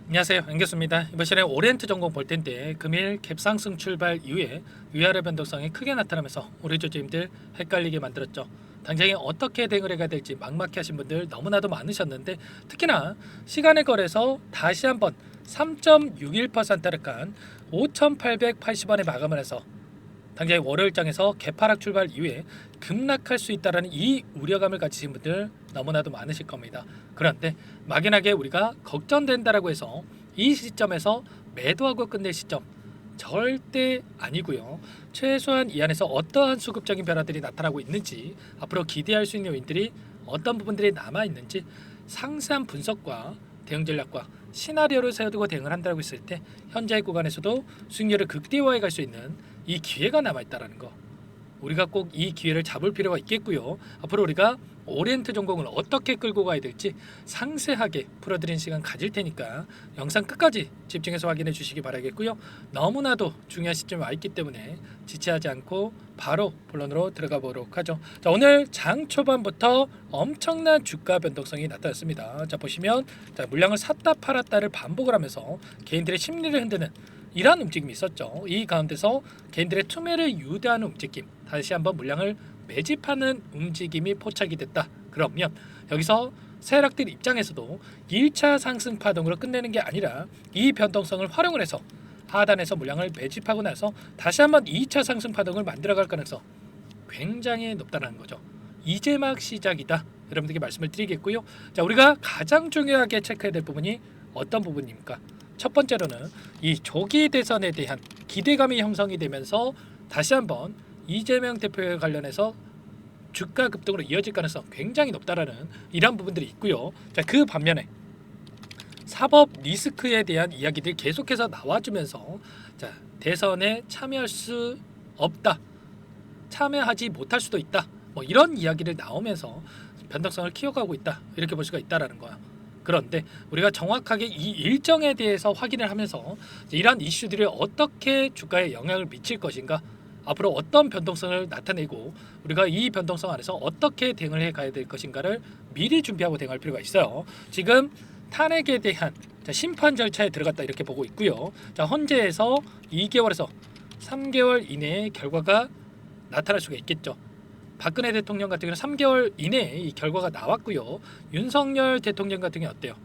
안녕하세요, 안겼습니다. 이번 시간에 오리엔트 전공 볼 텐데 금일 갭상승 출발 이후에 위아래 변동성이 크게 나타나면서 우리 조직님들 헷갈리게 만들었죠. 당장에 어떻게 대응을 해야 될지 막막해 하신 분들 너무나도 많으셨는데, 특히나 시간의 거래에서 다시 한번 3.61%를 깐 5,880원에 마감을 해서 당장의 월요일장에서 개파락 출발 이후에 급락할 수 있다는 이 우려감을 가지신 분들 너무나도 많으실 겁니다. 그런데 막연하게 우리가 걱정된다라고 해서 이 시점에서 매도하고 끝낼 시점 절대 아니고요. 최소한 이 안에서 어떠한 수급적인 변화들이 나타나고 있는지, 앞으로 기대할 수 있는 요인들이 어떤 부분들이 남아 있는지 상세한 분석과 대응 전략과 시나리오를 세워두고 대응을 한다고 했을 때 현재 구간에서도 수익률을 극대화해 갈 수 있는 이 기회가 남아 있다라는 거, 우리가 꼭 이 기회를 잡을 필요가 있겠고요. 앞으로 우리가 오리엔트 전공을 어떻게 끌고 가야 될지 상세하게 풀어드리는 시간 가질 테니까 영상 끝까지 집중해서 확인해 주시기 바라겠고요. 너무나도 중요한 시점에 와 있기 때문에 지체하지 않고 바로 본론으로 들어가 보도록 하죠. 자, 오늘 장 초반부터 엄청난 주가 변동성이 나타났습니다. 자, 보시면 물량을 샀다 팔았다를 반복을 하면서 개인들의 심리를 흔드는 이러한 움직임이 있었죠. 이 가운데서 개인들의 투매를 유도하는 움직임, 다시 한번 물량을 매집하는 움직임이 포착이 됐다. 그러면 여기서 세력들 입장에서도 1차 상승 파동으로 끝내는 게 아니라 이 변동성을 활용을 해서 하단에서 물량을 매집하고 나서 다시 한번 2차 상승 파동을 만들어갈 가능성 굉장히 높다는 거죠. 이제 막 시작이다. 여러분들께 말씀을 드리겠고요. 자, 우리가 가장 중요하게 체크해야 될 부분이 어떤 부분입니까? 첫 번째로는 이 조기 대선에 대한 기대감이 형성이 되면서 다시 한번 이재명 대표에 관련해서 주가 급등으로 이어질 가능성 굉장히 높다라는 이런 부분들이 있고요. 자, 그 반면에 사법 리스크에 대한 이야기들이 계속해서 나와주면서 자, 대선에 참여할 수 없다, 참여하지 못할 수도 있다, 뭐 이런 이야기를 나오면서 변동성을 키워가고 있다, 이렇게 볼 수가 있다라는 거야. 그런데 우리가 정확하게 이 일정에 대해서 확인을 하면서 이러한 이슈들이 어떻게 주가에 영향을 미칠 것인가, 앞으로 어떤 변동성을 나타내고 우리가 이 변동성 안에서 어떻게 대응을 해 가야 될 것인가를 미리 준비하고 대응할 필요가 있어요. 지금 탄핵에 대한 심판 절차에 들어갔다 이렇게 보고 있고요. 자, 헌재에서 2개월에서 3개월 이내에 결과가 나타날 수가 있겠죠. 박근혜 대통령 같은 경우는 3개월 이내에 이 결과가 나왔고요. 윤석열 대통령 같은 경우 어때요?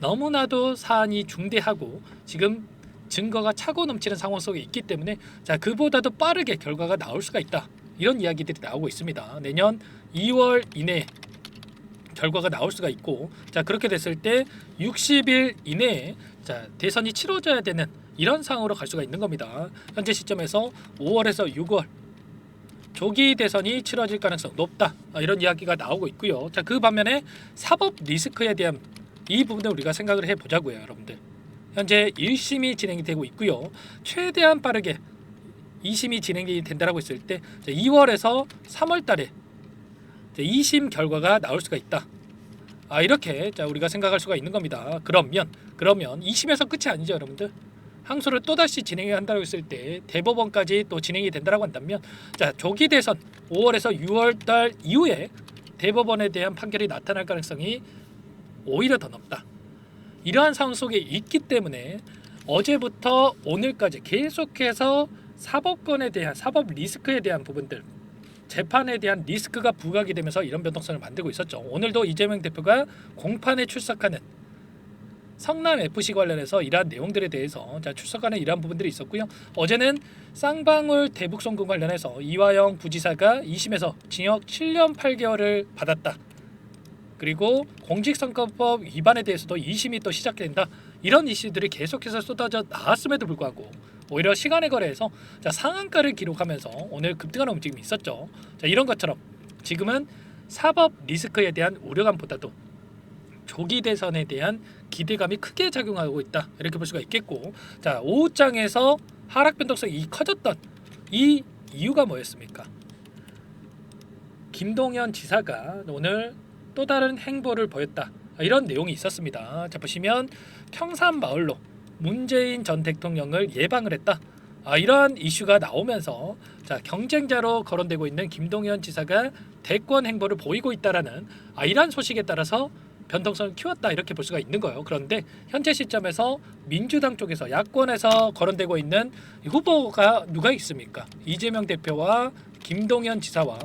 너무나도 사안이 중대하고 지금 증거가 차고 넘치는 상황 속에 있기 때문에 자, 그보다도 빠르게 결과가 나올 수가 있다, 이런 이야기들이 나오고 있습니다. 내년 2월 이내에 결과가 나올 수가 있고, 자, 그렇게 됐을 때 60일 이내에 자, 대선이 치러져야 되는 이런 상황으로 갈 수가 있는 겁니다. 현재 시점에서 5월에서 6월 조기 대선이 치러질 가능성 높다, 이런 이야기가 나오고 있고요. 자, 그 반면에 사법 리스크에 대한 이 부분을 우리가 생각을 해보자고요. 여러분들, 현재 1심이 진행이 되고 있고요. 최대한 빠르게 2심이 진행이 된다라고 했을 때 2월에서 3월 달에 2심 결과가 나올 수가 있다, 이렇게 우리가 생각할 수가 있는 겁니다. 그러면 2심에서 끝이 아니죠, 여러분들. 항소를 또다시 진행을 한다고 했을 때 대법원까지 또 진행이 된다라고 한다면 자, 조기 대선 5월에서 6월 달 이후에 대법원에 대한 판결이 나타날 가능성이 오히려 더 높다. 이러한 상황 속에 있기 때문에 어제부터 오늘까지 계속해서 사법권에 대한, 사법 리스크에 대한 부분들, 재판에 대한 리스크가 부각이 되면서 이런 변동성을 만들고 있었죠. 오늘도 이재명 대표가 공판에 출석하는 성남 FC 관련해서 이러한 내용들에 대해서 출석하는 이러한 부분들이 있었고요. 어제는 쌍방울 대북송금 관련해서 이화영 부지사가 2심에서 징역 7년 8개월을 받았다. 그리고 공직선거법 위반에 대해서도 2심이 또 시작된다. 이런 이슈들이 계속해서 쏟아져 나왔음에도 불구하고 오히려 시간의 거래에서 상한가를 기록하면서 오늘 급등하는 움직임이 있었죠. 자, 이런 것처럼 지금은 사법 리스크에 대한 우려감보다도 조기 대선에 대한 기대감이 크게 작용하고 있다, 이렇게 볼 수가 있겠고, 자, 오후장에서 하락 변동성이 커졌던 이 이유가 뭐였습니까? 김동연 지사가 오늘 또 다른 행보를 보였다, 이런 내용이 있었습니다. 자, 보시면 평산마을로 문재인 전 대통령을 예방을 했다, 이러한 이슈가 나오면서 자, 경쟁자로 거론되고 있는 김동연 지사가 대권 행보를 보이고 있다라는 이러한 소식에 따라서 변동성을 키웠다 이렇게 볼 수가 있는 거예요. 그런데 현재 시점에서 민주당 쪽에서 야권에서 거론되고 있는 후보가 누가 있습니까? 이재명 대표와 김동연 지사와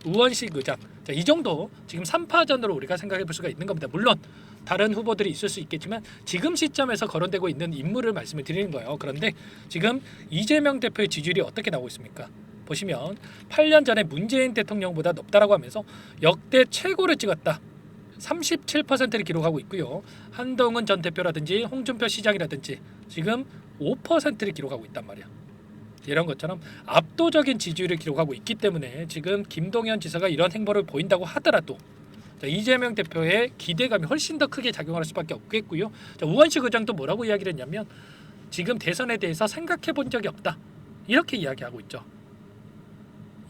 우원식 의장. 자, 이 정도 지금 3파전으로 우리가 생각해 볼 수가 있는 겁니다. 물론 다른 후보들이 있을 수 있겠지만 지금 시점에서 거론되고 있는 인물을 말씀을 드리는 거예요. 그런데 지금 이재명 대표의 지지율이 어떻게 나오고 있습니까? 보시면 8년 전에 문재인 대통령보다 높다라고 하면서 역대 최고를 찍었다. 37%를 기록하고 있고요. 한동훈 전 대표라든지 홍준표 시장이라든지 지금 5%를 기록하고 있단 말이야. 이런 것처럼 압도적인 지지율을 기록하고 있기 때문에 지금 김동연 지사가 이런 행보를 보인다고 하더라도 자, 이재명 대표의 기대감이 훨씬 더 크게 작용할 수밖에 없겠고요. 자, 우원식 의장도 뭐라고 이야기를 했냐면 지금 대선에 대해서 생각해 본 적이 없다. 이렇게 이야기하고 있죠.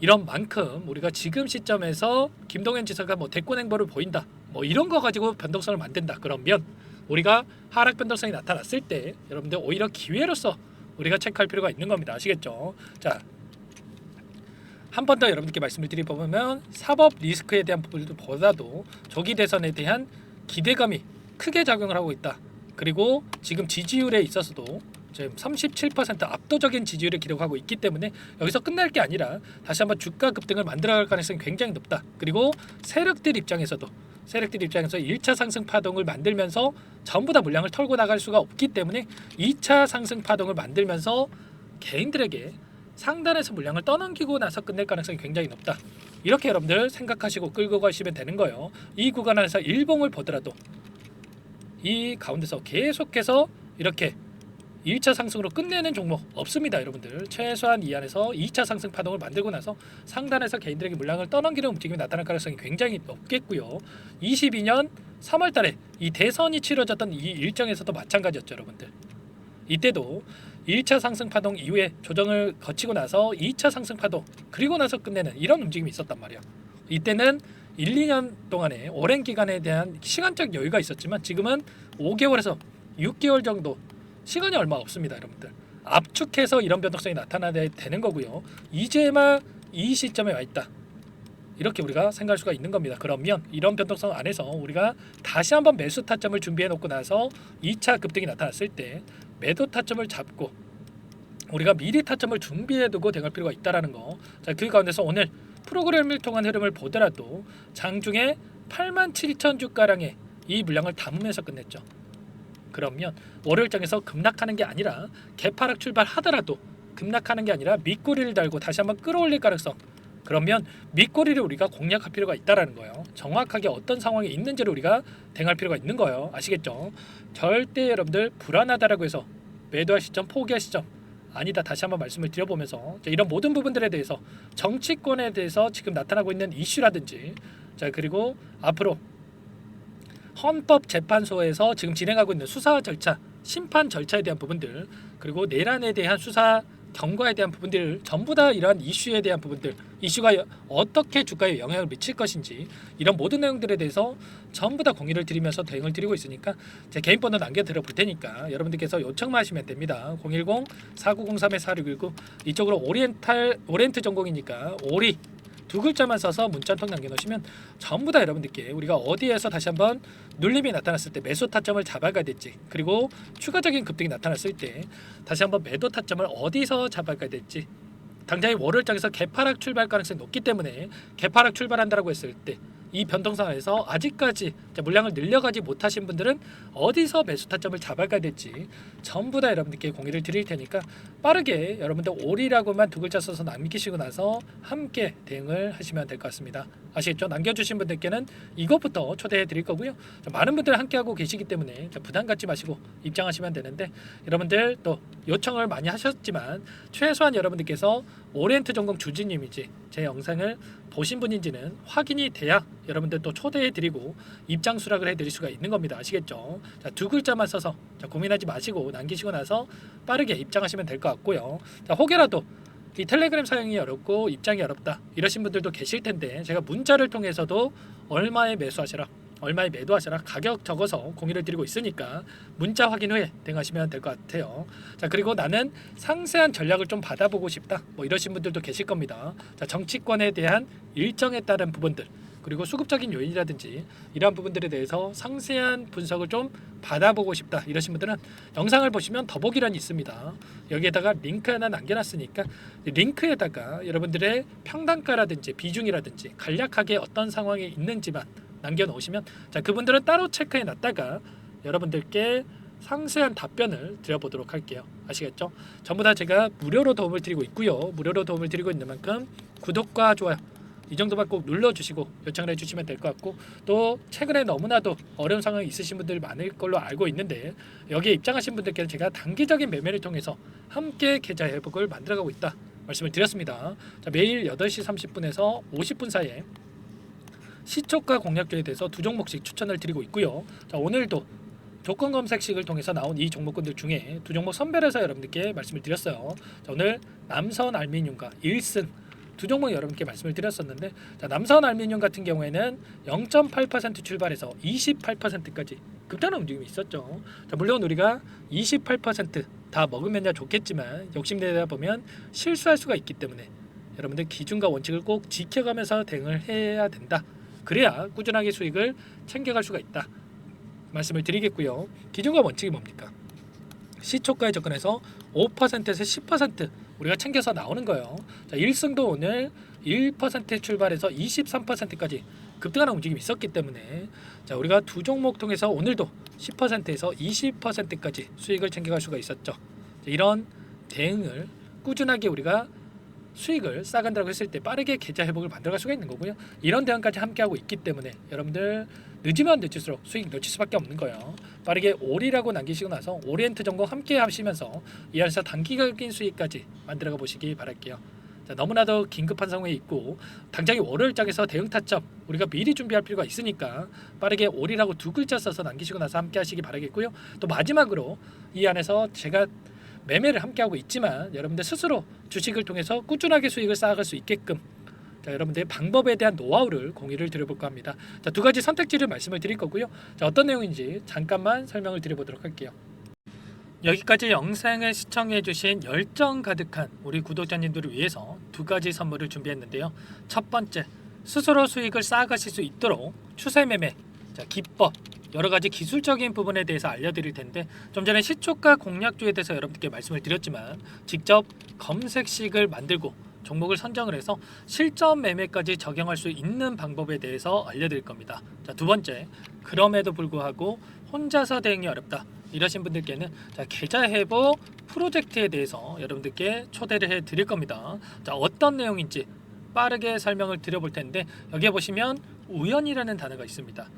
이런 만큼 우리가 지금 시점에서 김동연 지사가 뭐 대권 행보를 보인다. 뭐 이런 거 가지고 변동성을 만든다. 그러면 우리가 하락 변동성이 나타났을 때 여러분들 오히려 기회로서 우리가 체크할 필요가 있는 겁니다. 아시겠죠? 자, 한 번 더 여러분들께 말씀을 드리면 사법 리스크에 대한 부분보다도 조기 대선에 대한 기대감이 크게 작용을 하고 있다. 그리고 지금 지지율에 있어서도 지금 37% 압도적인 지지율을 기록하고 있기 때문에 여기서 끝날 게 아니라 다시 한번 주가 급등을 만들어갈 가능성이 굉장히 높다. 그리고 세력들 입장에서 1차 상승 파동을 만들면서 전부 다 물량을 털고 나갈 수가 없기 때문에 2차 상승 파동을 만들면서 개인들에게 상단에서 물량을 떠넘기고 나서 끝낼 가능성이 굉장히 높다. 이렇게 여러분들 생각하시고 끌고 가시면 되는 거예요. 이 구간에서 일봉을 보더라도 이 가운데서 계속해서 이렇게 1차 상승으로 끝내는 종목 없습니다. 여러분들 최소한 이 안에서 2차 상승 파동을 만들고 나서 상단에서 개인들에게 물량을 떠넘기는 움직임이 나타날 가능성이 굉장히 높겠고요. 22년 3월 달에 이 대선이 치러졌던 이 일정에서도 마찬가지였죠. 여러분들 이때도 1차 상승 파동 이후에 조정을 거치고 나서 2차 상승 파동 그리고 나서 끝내는 이런 움직임이 있었단 말이야. 이때는 1, 2년 동안의 오랜 기간에 대한 시간적 여유가 있었지만 지금은 5개월에서 6개월 정도 시간이 얼마 없습니다. 여러분들 압축해서 이런 변동성이 나타나야 되는 거고요. 이제만 이 시점에 와 있다. 이렇게 우리가 생각할 수가 있는 겁니다. 그러면 이런 변동성 안에서 우리가 다시 한번 매수 타점을 준비해 놓고 나서 2차 급등이 나타났을 때 매도 타점을 잡고 우리가 미리 타점을 준비해 두고 대응할 필요가 있다라는 거. 자, 그 가운데서 오늘 프로그램을 통한 흐름을 보더라도 장중에 87,000주가량의 이 물량을 담으면서 끝냈죠. 그러면 월요일장에서 급락하는 게 아니라 개파락 출발하더라도 급락하는 게 아니라 밑꼬리를 달고 다시 한번 끌어올릴 가능성. 그러면 밑꼬리를 우리가 공략할 필요가 있다라는 거예요. 정확하게 어떤 상황이 있는지를 우리가 대응할 필요가 있는 거예요. 아시겠죠? 절대 여러분들 불안하다라고 해서 매도할 시점, 포기할 시점 아니다. 다시 한번 말씀을 드려보면서 이런 모든 부분들에 대해서 정치권에 대해서 지금 나타나고 있는 이슈라든지 자 그리고 앞으로 헌법재판소에서 지금 진행하고 있는 수사 절차, 심판 절차에 대한 부분들 그리고 내란에 대한 수사 경과에 대한 부분들 전부 다 이러한 이슈에 대한 부분들 이슈가 어떻게 주가에 영향을 미칠 것인지 이런 모든 내용들에 대해서 전부 다 공유를 드리면서 대응을 드리고 있으니까 제 개인 번호 남겨드려 볼 테니까 여러분들께서 요청만 하시면 됩니다. 010-4903-4619 이쪽으로 오리엔트 전공이니까 오리 두 글자만 써서 문자 한 통 남겨놓으시면 전부 다 여러분들께 우리가 어디에서 다시 한번 눌림이 나타났을 때 매수 타점을 잡아가야 될지 그리고 추가적인 급등이 나타났을 때 다시 한번 매도 타점을 어디서 잡아가야 될지 당장의 월요일장에서 개파락 출발 가능성이 높기 때문에 개파락 출발한다고 했을 때 이 변동상에서 아직까지 물량을 늘려가지 못하신 분들은 어디서 매수 타점을 잡아가야 될지 전부 다 여러분들께 공유를 드릴 테니까 빠르게 여러분들 올이라고만 두 글자 써서 남기시고 나서 함께 대응을 하시면 될 것 같습니다. 아시겠죠? 남겨주신 분들께는 이것부터 초대해 드릴 거고요. 많은 분들 함께하고 계시기 때문에 부담 갖지 마시고 입장하시면 되는데 여러분들 또 요청을 많이 하셨지만 최소한 여러분들께서 오리엔트 전공 주주님이지 제 영상을 보신 분인지는 확인이 돼야 여러분들 또 초대해 드리고 입장 수락을 해드릴 수가 있는 겁니다. 아시겠죠? 자, 두 글자만 써서 고민하지 마시고 남기시고 나서 빠르게 입장하시면 될 것 같고요. 자, 혹여라도 이 텔레그램 사용이 어렵고 입장이 어렵다 이러신 분들도 계실 텐데 제가 문자를 통해서도 얼마에 매수하시라 얼마에 매도하시라 가격 적어서 공유를 드리고 있으니까 문자 확인 후에 대응하시면 될 것 같아요. 자 그리고 나는 상세한 전략을 좀 받아보고 싶다 뭐 이러신 분들도 계실 겁니다. 자 정치권에 대한 일정에 따른 부분들 그리고 수급적인 요인이라든지 이러한 부분들에 대해서 상세한 분석을 좀 받아보고 싶다 이러신 분들은 영상을 보시면 더보기란이 있습니다. 여기에다가 링크 하나 남겨놨으니까 링크에다가 여러분들의 평단가라든지 비중이라든지 간략하게 어떤 상황에 있는지만 남겨놓으시면 자, 그분들은 따로 체크해 놨다가 여러분들께 상세한 답변을 드려보도록 할게요. 아시겠죠? 전부 다 제가 무료로 도움을 드리고 있고요. 무료로 도움을 드리고 있는 만큼 구독과 좋아요 이 정도만 꼭 눌러주시고 요청을 해주시면 될 것 같고, 또 최근에 너무나도 어려운 상황이 있으신 분들 많을 걸로 알고 있는데 여기에 입장하신 분들께는 제가 단기적인 매매를 통해서 함께 계좌 회복을 만들어가고 있다 말씀을 드렸습니다. 자, 매일 8시 30분에서 50분 사이에 시초가 공략주에 대해서 두 종목씩 추천을 드리고 있고요. 자, 오늘도 조건 검색식을 통해서 나온 이 종목군들 중에 두 종목 선별해서 여러분들께 말씀을 드렸어요. 자, 오늘 남선 알미늄과 1승 두 종목 여러분께 말씀을 드렸었는데, 자, 남선 알미늄 같은 경우에는 0.8% 출발해서 28%까지 급등한 움직임이 있었죠. 자, 물론 우리가 28%다 먹으면야 좋겠지만 욕심내다 보면 실수할 수가 있기 때문에 여러분들 기준과 원칙을 꼭 지켜가면서 대응을 해야 된다. 그래야 꾸준하게 수익을 챙겨갈 수가 있다 말씀을 드리겠고요. 기준과 원칙이 뭡니까? 시초가에 접근해서 5%에서 10% 우리가 챙겨서 나오는 거예요. 자, 1승도 오늘 1% 출발해서 23%까지 급등하는 움직임이 있었기 때문에 자, 우리가 두 종목 통해서 오늘도 10%에서 20%까지 수익을 챙겨갈 수가 있었죠. 자, 이런 대응을 꾸준하게 우리가 수익을 쌓아간다고 했을 때 빠르게 계좌 회복을 만들어갈 수가 있는 거고요. 이런 대응까지 함께하고 있기 때문에 여러분들 늦으면 늦을수록 수익 놓칠 수밖에 없는 거예요. 빠르게 올이라고 남기시고 나서 오리엔트 전공 함께 하시면서 이 안에서 단기적인 수익까지 만들어가 보시기 바랄게요. 자, 너무나도 긴급한 상황에 있고 당장의 월요일장에서 대응 타점 우리가 미리 준비할 필요가 있으니까 빠르게 올이라고 두 글자 써서 남기시고 나서 함께 하시기 바라겠고요. 또 마지막으로 이 안에서 제가 매매를 함께하고 있지만 여러분들 스스로 주식을 통해서 꾸준하게 수익을 쌓아갈 수 있게끔 자, 여러분들의 방법에 대한 노하우를 공유를 드려볼까 합니다. 자, 두 가지 선택지를 말씀을 드릴 거고요. 자, 어떤 내용인지 잠깐만 설명을 드려보도록 할게요. 여기까지 영상을 시청해 주신 열정 가득한 우리 구독자님들을 위해서 두 가지 선물을 준비했는데요. 첫 번째, 스스로 수익을 쌓아가실 수 있도록 추세 매매 자, 기법 여러 가지 기술적인 부분에 대해서 알려드릴 텐데, 좀 전에 시초가 공략주에 대해서 여러분들께 말씀을 드렸지만 직접 검색식을 만들고 종목을 선정을 해서 실전 매매까지 적용할 수 있는 방법에 대해서 알려드릴 겁니다. 자, 두 번째, 그럼에도 불구하고 혼자서 대응이 어렵다 이러신 분들께는 자, 계좌 회복 프로젝트에 대해서 여러분들께 초대를 해 드릴 겁니다. 자, 어떤 내용인지 빠르게 설명을 드려볼 텐데, 여기에 보시면 우연이라는 단어가 있습니다.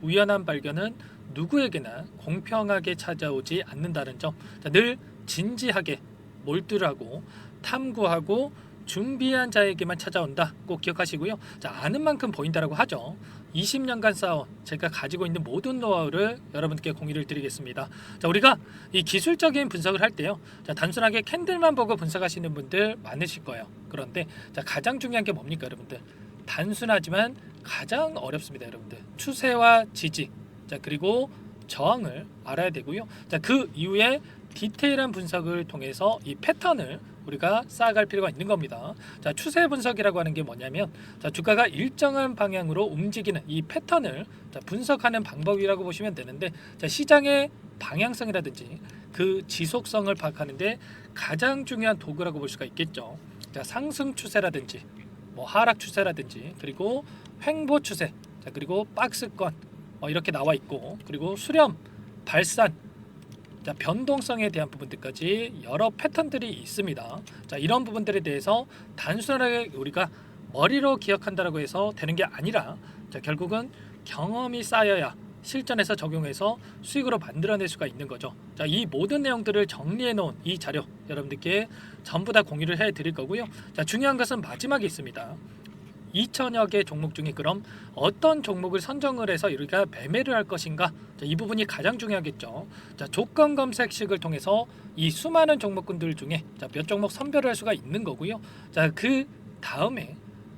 우연한 발견은 누구에게나 공평하게 찾아오지 않는다는 점, 자, 늘 진지하게 몰두하고 탐구하고 준비한 자에게만 찾아온다 꼭 기억하시고요. 자, 아는 만큼 보인다라고 하죠. 20년간 쌓아온 제가 가지고 있는 모든 노하우를 여러분께 공유를 드리겠습니다. 자, 우리가 이 기술적인 분석을 할 때요, 자, 단순하게 캔들만 보고 분석하시는 분들 많으실 거예요. 그런데 자, 가장 중요한 게 뭡니까 여러분들? 단순하지만 가장 어렵습니다. 여러분들 추세와 지지 자, 그리고 저항을 알아야 되고요. 자, 그 이후에 디테일한 분석을 통해서 이 패턴을 우리가 쌓아갈 필요가 있는 겁니다. 자, 추세 분석이라고 하는 게 뭐냐면 자, 주가가 일정한 방향으로 움직이는 이 패턴을 자, 분석하는 방법이라고 보시면 되는데, 자, 시장의 방향성이라든지 그 지속성을 파악하는데 가장 중요한 도구라고 볼 수가 있겠죠. 자, 상승 추세라든지 뭐 하락 추세라든지 그리고 횡보 추세 자, 그리고 박스권 이렇게 나와 있고, 그리고 수렴 발산 자, 변동성에 대한 부분들까지 여러 패턴들이 있습니다. 자, 이런 부분들에 대해서 단순하게 우리가 머리로 기억한다라고 해서 되는 게 아니라 자, 결국은 경험이 쌓여야 실전에서 적용해서 수익으로 만들어낼 수가 있는 거죠. 자, 이 모든 내용들을 정리해 놓은 이 자료 여러분들께 전부 다 공유를 해 드릴 거고요. 자, 중요한 것은 마지막에 있습니다. 2천여 개 종목 중에 그럼 어떤 종목을 선정을 해서 우리가 매매를 할 것인가? 자, 이 부분이 가장 중요하겠죠. 자, 조건 검색식을 통해서 이 수많은 종목군들 중에 자, 몇 종목 선별을 할 수가 있는 거고요. 자, 그 다음에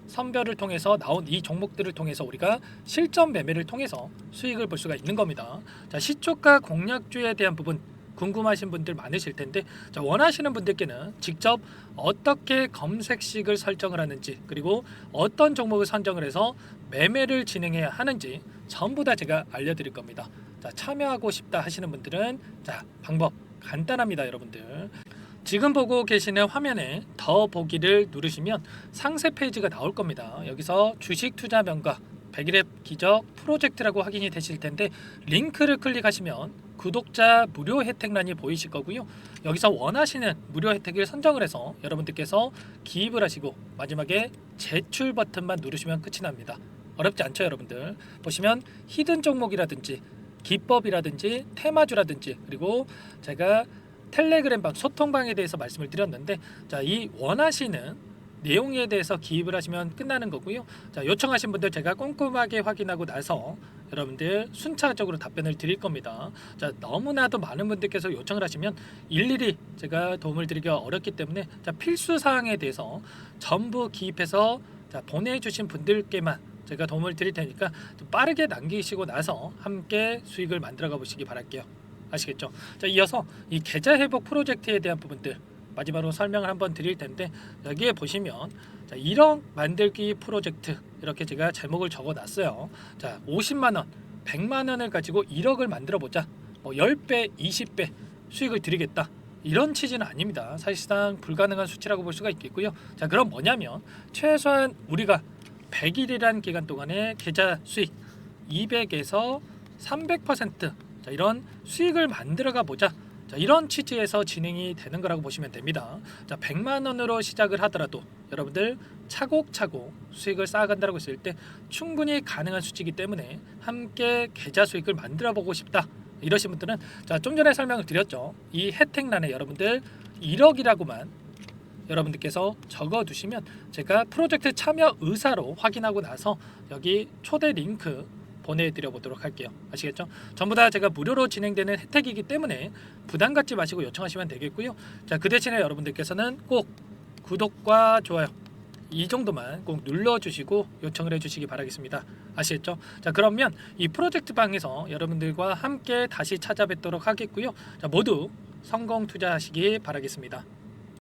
선별을 통해서 나온 이 종목들을 통해서 우리가 실전 매매를 통해서 수익을 볼 수가 있는 겁니다. 자, 시초가 공략주에 대한 부분 궁금하신 분들 많으실 텐데 자, 원하시는 분들께는 직접 어떻게 검색식을 설정을 하는지 그리고 어떤 종목을 선정을 해서 매매를 진행해야 하는지 전부 다 제가 알려드릴 겁니다. 자, 참여하고 싶다 하시는 분들은 자, 방법 간단합니다, 여러분들. 지금 보고 계시는 화면에 더 보기를 누르시면 상세 페이지가 나올 겁니다. 여기서 주식 투자 명가 100일의 기적 프로젝트라고 확인이 되실 텐데 링크를 클릭하시면 구독자 무료 혜택란이 보이실 거고요. 여기서 원하시는 무료 혜택을 선정을 해서 여러분들께서 기입을 하시고 마지막에 제출 버튼만 누르시면 끝이 납니다. 어렵지 않죠, 여러분들. 보시면 히든 종목이라든지 기법이라든지 테마주라든지 그리고 제가 텔레그램방 소통방에 대해서 말씀을 드렸는데 자, 이 원하시는 내용에 대해서 기입을 하시면 끝나는 거고요. 자, 요청하신 분들 제가 꼼꼼하게 확인하고 나서 여러분들 순차적으로 답변을 드릴 겁니다. 자, 너무나도 많은 분들께서 요청을 하시면 일일이 제가 도움을 드리기가 어렵기 때문에 자, 필수 사항에 대해서 전부 기입해서 자, 보내주신 분들께만 제가 도움을 드릴 테니까 좀 빠르게 남기시고 나서 함께 수익을 만들어가 보시기 바랄게요. 아시겠죠? 자, 이어서 이 계좌 회복 프로젝트에 대한 부분들 마지막으로 설명을 한번 드릴 텐데 여기에 보시면 자, 1억 만들기 프로젝트 이렇게 제가 제목을 적어 놨어요. 자, 50만 원, 100만 원을 가지고 1억을 만들어 보자. 뭐 10배, 20배 수익을 드리겠다. 이런 취지는 아닙니다. 사실상 불가능한 수치라고 볼 수가 있겠고요. 자, 그럼 뭐냐면 최소한 우리가 100일이란 기간 동안에 계좌 수익 200에서 300% 자, 이런 수익을 만들어가 보자. 자, 이런 취지에서 진행이 되는 거라고 보시면 됩니다. 자, 100만 원으로 시작을 하더라도 여러분들 차곡차곡 수익을 쌓아간다고 했을 때 충분히 가능한 수치이기 때문에 함께 계좌 수익을 만들어 보고 싶다. 이러신 분들은 자, 좀 전에 설명을 드렸죠. 이 혜택란에 여러분들 1억이라고만 여러분들께서 적어 두시면 제가 프로젝트 참여 의사로 확인하고 나서 여기 초대 링크 보내드려 보도록 할게요. 아시겠죠? 전부 다 제가 무료로 진행되는 혜택이기 때문에 부담 갖지 마시고 요청하시면 되겠고요. 자, 그 대신에 여러분들께서는 꼭 구독과 좋아요 이 정도만 꼭 눌러주시고 요청을 해주시기 바라겠습니다. 아시겠죠? 자, 그러면 이 프로젝트 방에서 여러분들과 함께 다시 찾아뵙도록 하겠고요. 자, 모두 성공 투자하시기 바라겠습니다.